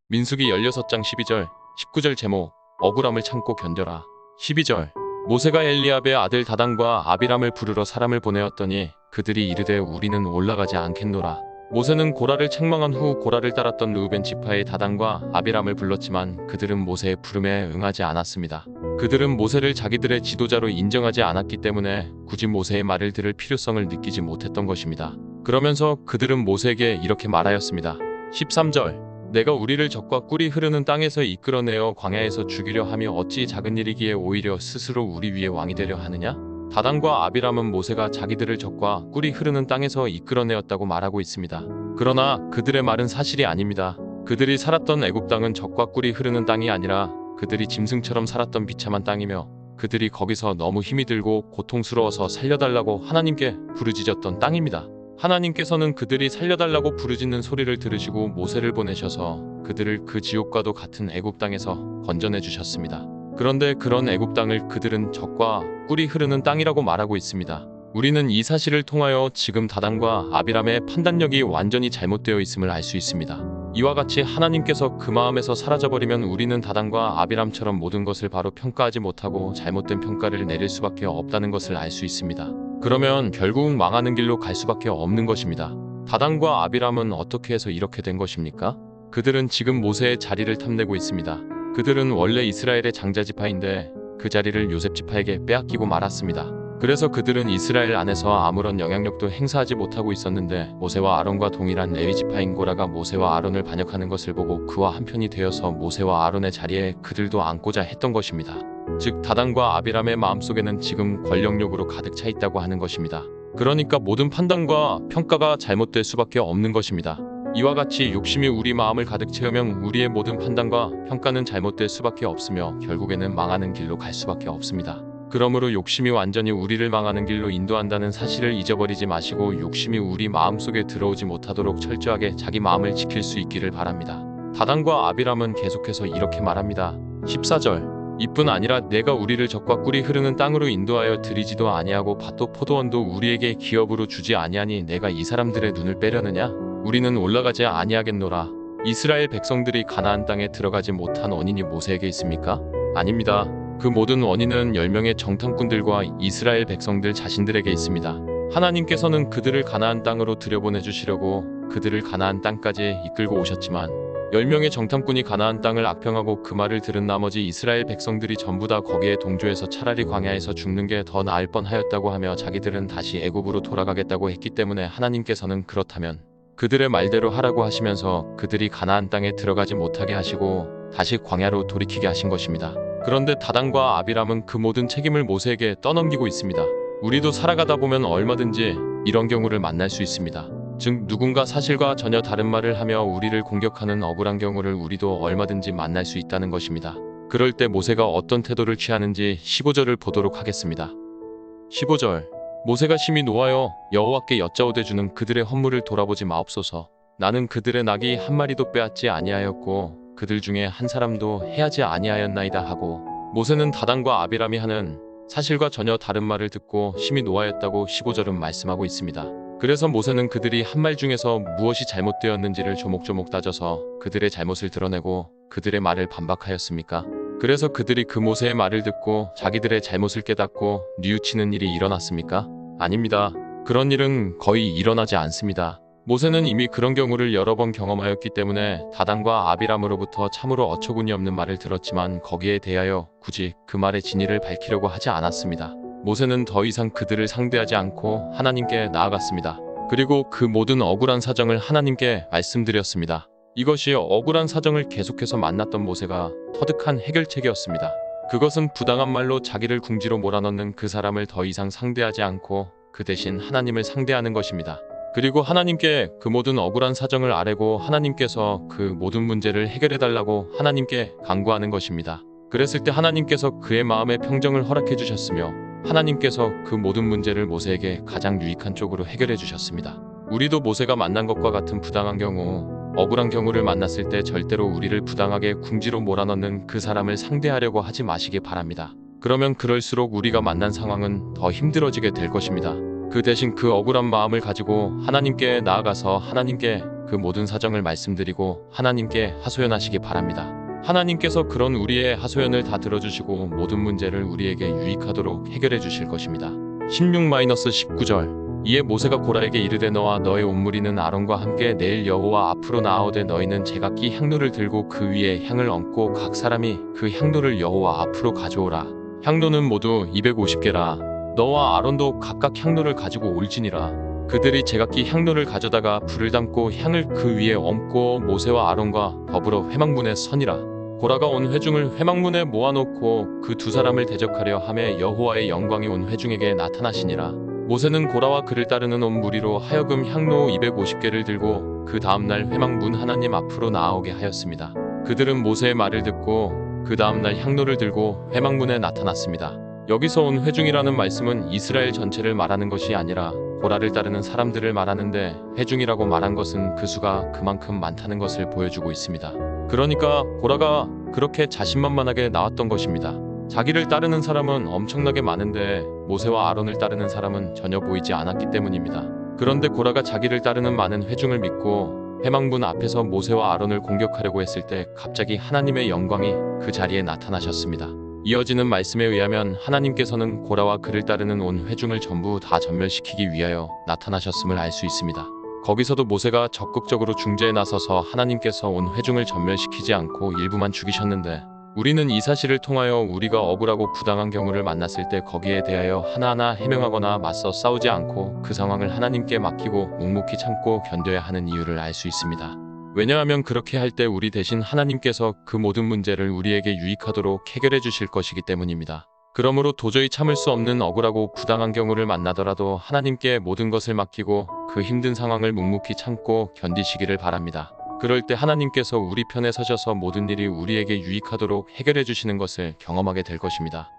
민수기 16장 12절, 19절 제목, 억울함을 참고 견뎌라. 12절, 모세가 엘리압의 아들 다단과 아비람을 부르러 사람을 보내었더니 그들이 이르되 우리는 올라가지 않겠노라. 모세는 고라를 책망한 후 고라를 따랐던 르우벤 지파의 다단과 아비람을 불렀지만 그들은 모세의 부름에 응하지 않았습니다. 그들은 모세를 자기들의 지도자로 인정하지 않았기 때문에 굳이 모세의 말을 들을 필요성을 느끼지 못했던 것입니다. 그러면서 그들은 모세에게 이렇게 말하였습니다. 13절, 내가 우리를 적과 꿀이 흐르는 땅에서 이끌어내어 광야에서 죽이려 하며 어찌 작은 일이기에 오히려 스스로 우리 위에 왕이 되려 하느냐? 다단과 아비람은 모세가 자기들을 적과 꿀이 흐르는 땅에서 이끌어내었다고 말하고 있습니다. 그러나 그들의 말은 사실이 아닙니다. 그들이 살았던 애굽 땅은 적과 꿀이 흐르는 땅이 아니라 그들이 짐승처럼 살았던 비참한 땅이며 그들이 거기서 너무 힘이 들고 고통스러워서 살려달라고 하나님께 부르짖었던 땅입니다. 하나님께서는 그들이 살려달라고 부르짖는 소리를 들으시고 모세를 보내셔서 그들을 그 지옥과도 같은 애굽 땅에서 건져내 주셨습니다. 그런데 그런 애굽 땅을 그들은 적과 꿀이 흐르는 땅이라고 말하고 있습니다. 우리는 이 사실을 통하여 지금 다단과 아비람의 판단력이 완전히 잘못되어 있음을 알 수 있습니다. 이와 같이 하나님께서 그 마음에서 사라져버리면 우리는 다단과 아비람처럼 모든 것을 바로 평가하지 못하고 잘못된 평가를 내릴 수밖에 없다는 것을 알 수 있습니다. 그러면 결국 망하는 길로 갈 수밖에 없는 것입니다. 다단과 아비람은 어떻게 해서 이렇게 된 것입니까? 그들은 지금 모세의 자리를 탐내고 있습니다. 그들은 원래 이스라엘의 장자지파인데 그 자리를 요셉지파에게 빼앗기고 말았습니다. 그래서 그들은 이스라엘 안에서 아무런 영향력도 행사하지 못하고 있었는데 모세와 아론과 동일한 레위지파인 고라가 모세와 아론을 반역하는 것을 보고 그와 한편이 되어서 모세와 아론의 자리에 그들도 앉고자 했던 것입니다. 즉 다단과 아비람의 마음속에는 지금 권력욕으로 가득 차 있다고 하는 것입니다. 그러니까 모든 판단과 평가가 잘못될 수밖에 없는 것입니다. 이와 같이 욕심이 우리 마음을 가득 채우면 우리의 모든 판단과 평가는 잘못될 수밖에 없으며 결국에는 망하는 길로 갈 수밖에 없습니다. 그러므로 욕심이 완전히 우리를 망하는 길로 인도한다는 사실을 잊어버리지 마시고 욕심이 우리 마음속에 들어오지 못하도록 철저하게 자기 마음을 지킬 수 있기를 바랍니다. 다단과 아비람은 계속해서 이렇게 말합니다. 14절, 이뿐 아니라 내가 우리를 적과 꿀이 흐르는 땅으로 인도하여 들이지도 아니하고 밭도 포도원도 우리에게 기업으로 주지 아니하니 내가 이 사람들의 눈을 빼려느냐? 우리는 올라가지 아니하겠노라. 이스라엘 백성들이 가나안 땅에 들어가지 못한 원인이 모세에게 있습니까? 아닙니다. 그 모든 원인은 10명의 정탐꾼들과 이스라엘 백성들 자신들에게 있습니다. 하나님께서는 그들을 가나안 땅으로 들여보내주시려고 그들을 가나안 땅까지 이끌고 오셨지만 10명의 정탐꾼이 가나안 땅을 악평하고 그 말을 들은 나머지 이스라엘 백성들이 전부 다 거기에 동조해서 차라리 광야에서 죽는 게 더 나을 뻔하였다고 하며 자기들은 다시 애굽으로 돌아가겠다고 했기 때문에 하나님께서는 그렇다면 그들의 말대로 하라고 하시면서 그들이 가나안 땅에 들어가지 못하게 하시고 다시 광야로 돌이키게 하신 것입니다. 그런데 다단과 아비람은 그 모든 책임을 모세에게 떠넘기고 있습니다. 우리도 살아가다 보면 얼마든지 이런 경우를 만날 수 있습니다. 즉 누군가 사실과 전혀 다른 말을 하며 우리를 공격하는 억울한 경우를 우리도 얼마든지 만날 수 있다는 것입니다. 그럴 때 모세가 어떤 태도를 취하는지 15절을 보도록 하겠습니다. 15절, 모세가 심히 노하여 여호와께 여짜오되 주는 그들의 헌물을 돌아보지 마옵소서. 나는 그들의 낙이 한 마리도 빼앗지 아니하였고 그들 중에 한 사람도 해하지 아니하였나이다 하고 모세는 다단과 아비람이 하는 사실과 전혀 다른 말을 듣고 심히 노하였다고 15절은 말씀하고 있습니다. 그래서 모세는 그들이 한 말 중에서 무엇이 잘못되었는지를 조목조목 따져서 그들의 잘못을 드러내고 그들의 말을 반박하였습니까? 그래서 그들이 그 모세의 말을 듣고 자기들의 잘못을 깨닫고 뉘우치는 일이 일어났습니까? 아닙니다. 그런 일은 거의 일어나지 않습니다. 모세는 이미 그런 경우를 여러 번 경험하였기 때문에 다단과 아비람으로부터 참으로 어처구니 없는 말을 들었지만 거기에 대하여 굳이 그 말의 진위를 밝히려고 하지 않았습니다. 모세는 더 이상 그들을 상대하지 않고 하나님께 나아갔습니다. 그리고 그 모든 억울한 사정을 하나님께 말씀드렸습니다. 이것이 억울한 사정을 계속해서 만났던 모세가 터득한 해결책이었습니다. 그것은 부당한 말로 자기를 궁지로 몰아넣는 그 사람을 더 이상 상대하지 않고 그 대신 하나님을 상대하는 것입니다. 그리고 하나님께 그 모든 억울한 사정을 아뢰고 하나님께서 그 모든 문제를 해결해달라고 하나님께 간구하는 것입니다. 그랬을 때 하나님께서 그의 마음의 평정을 허락해 주셨으며 하나님께서 그 모든 문제를 모세에게 가장 유익한 쪽으로 해결해 주셨습니다. 우리도 모세가 만난 것과 같은 부당한 경우, 억울한 경우를 만났을 때 절대로 우리를 부당하게 궁지로 몰아넣는 그 사람을 상대하려고 하지 마시기 바랍니다. 그러면 그럴수록 우리가 만난 상황은 더 힘들어지게 될 것입니다. 그 대신 그 억울한 마음을 가지고 하나님께 나아가서 하나님께 그 모든 사정을 말씀드리고 하나님께 하소연하시기 바랍니다. 하나님께서 그런 우리의 하소연을 다 들어주시고 모든 문제를 우리에게 유익하도록 해결해 주실 것입니다. 16-19절 이에 모세가 고라에게 이르되 너와 너의 온 무리는 아론과 함께 내일 여호와 앞으로 나아오되 너희는 제각기 향로를 들고 그 위에 향을 얹고 각 사람이 그 향로를 여호와 앞으로 가져오라. 향로는 모두 250개라. 너와 아론도 각각 향로를 가지고 올지니라. 그들이 제각기 향로를 가져다가 불을 담고 향을 그 위에 얹고 모세와 아론과 더불어 회막문에 서니라. 고라가 온 회중을 회막문에 모아놓고 그 두 사람을 대적하려 하매 여호와의 영광이 온 회중에게 나타나시니라. 모세는 고라와 그를 따르는 온 무리로 하여금 향로 250개를 들고 그 다음날 회막문 하나님 앞으로 나아오게 하였습니다. 그들은 모세의 말을 듣고 그 다음날 향로를 들고 회막문에 나타났습니다. 여기서 온 회중이라는 말씀은 이스라엘 전체를 말하는 것이 아니라 고라를 따르는 사람들을 말하는데 회중이라고 말한 것은 그 수가 그만큼 많다는 것을 보여주고 있습니다. 그러니까 고라가 그렇게 자신만만하게 나왔던 것입니다. 자기를 따르는 사람은 엄청나게 많은데 모세와 아론을 따르는 사람은 전혀 보이지 않았기 때문입니다. 그런데 고라가 자기를 따르는 많은 회중을 믿고 회막문 앞에서 모세와 아론을 공격하려고 했을 때 갑자기 하나님의 영광이 그 자리에 나타나셨습니다. 이어지는 말씀에 의하면 하나님께서는 고라와 그를 따르는 온 회중을 전부 다 전멸시키기 위하여 나타나셨음을 알 수 있습니다. 거기서도 모세가 적극적으로 중재에 나서서 하나님께서 온 회중을 전멸시키지 않고 일부만 죽이셨는데 우리는 이 사실을 통하여 우리가 억울하고 부당한 경우를 만났을 때 거기에 대하여 하나하나 해명하거나 맞서 싸우지 않고 그 상황을 하나님께 맡기고 묵묵히 참고 견뎌야 하는 이유를 알 수 있습니다. 왜냐하면 그렇게 할 때 우리 대신 하나님께서 그 모든 문제를 우리에게 유익하도록 해결해 주실 것이기 때문입니다. 그러므로 도저히 참을 수 없는 억울하고 부당한 경우를 만나더라도 하나님께 모든 것을 맡기고 그 힘든 상황을 묵묵히 참고 견디시기를 바랍니다. 그럴 때 하나님께서 우리 편에 서셔서 모든 일이 우리에게 유익하도록 해결해 주시는 것을 경험하게 될 것입니다.